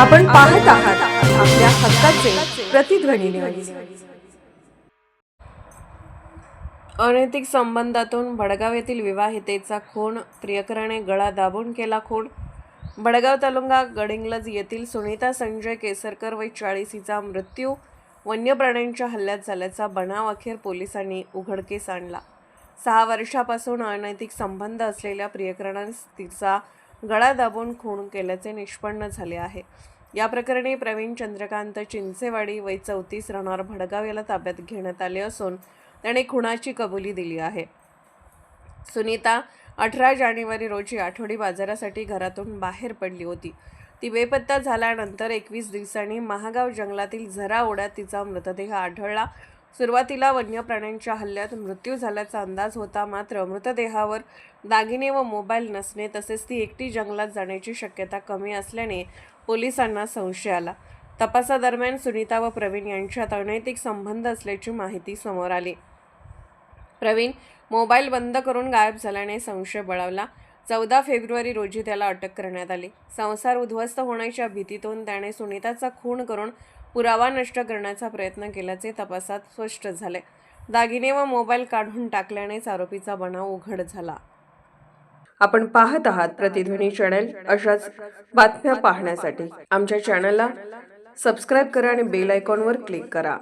आपण पाहत आहात आपल्या हक्काचे प्रतिध्वनी न्यूज. अनैतिक संबंधातून भडगाव येथील विवाहितेचा खून, प्रियकराने गळा दाबून केला खून. भडगाव तालुका गडिंग्लज येथील सुनीता संजय केसरकर वय 40 हिचा मृत्यू वन्य प्राण्यांच्या हल्ल्यात झाल्याचा बनाव अखेर पोलिसांनी उघडकीस आणला. 6 वर्षापासून अनैतिक संबंध असलेल्या प्रियकराने तिचा गळा दाबून खून केल्याचे निष्पन्न झाले आहे. या प्रकरणी प्रवीण चंद्रकांत चिंचेवाडी वय 34 राहणार भडगाव याला ताब्यात घेण्यात आले असून त्याने खुनाची कबुली दिली आहे. सुनीता 18 जानेवारी रोजी आठवडी बाजारासाठी घरातून बाहेर पडली होती. ती बेपत्ता झाल्यानंतर 21 दिवसांनी महागाव जंगलातील झरा ओढ्यात तिचा मृतदेह आढळला. सुरुवातीला वन्य प्राण्यांच्या हल्ल्यात मृत्यू झाल्याचा अंदाज होता, मात्र मृतदेहावर दागिने व मोबाईल नसणे तसेच ती एकटी जंगलात जाण्याची शक्यता कमी असल्याने पोलिसांना संशय आला. तपासादरम्यान सुनीता व प्रवीण यांच्यात अनैतिक संबंध असल्याची माहिती समोर आली. प्रवीण मोबाईल बंद करून गायब झाल्याने संशय बळावला. 14 फेब्रुवारी रोजी त्याला अटक करण्यात आली. संसार उद्ध्वस्त होण्याच्या भीतीतून त्याने सुनीताचा खून करून पुरावा नष्ट करण्याचा प्रयत्न केल्याचे तपासात स्पष्ट झाले. दागिने व मोबाईल काढून टाकल्यानेच आरोपीचा बनाव उघड झाला. आपण पाहत आहात प्रतिध्वनी चॅनल. अशाच बातम्या पाहण्यासाठी आमच्या चॅनलला सबस्क्राईब करा आणि बेल आयकॉनवर क्लिक करा.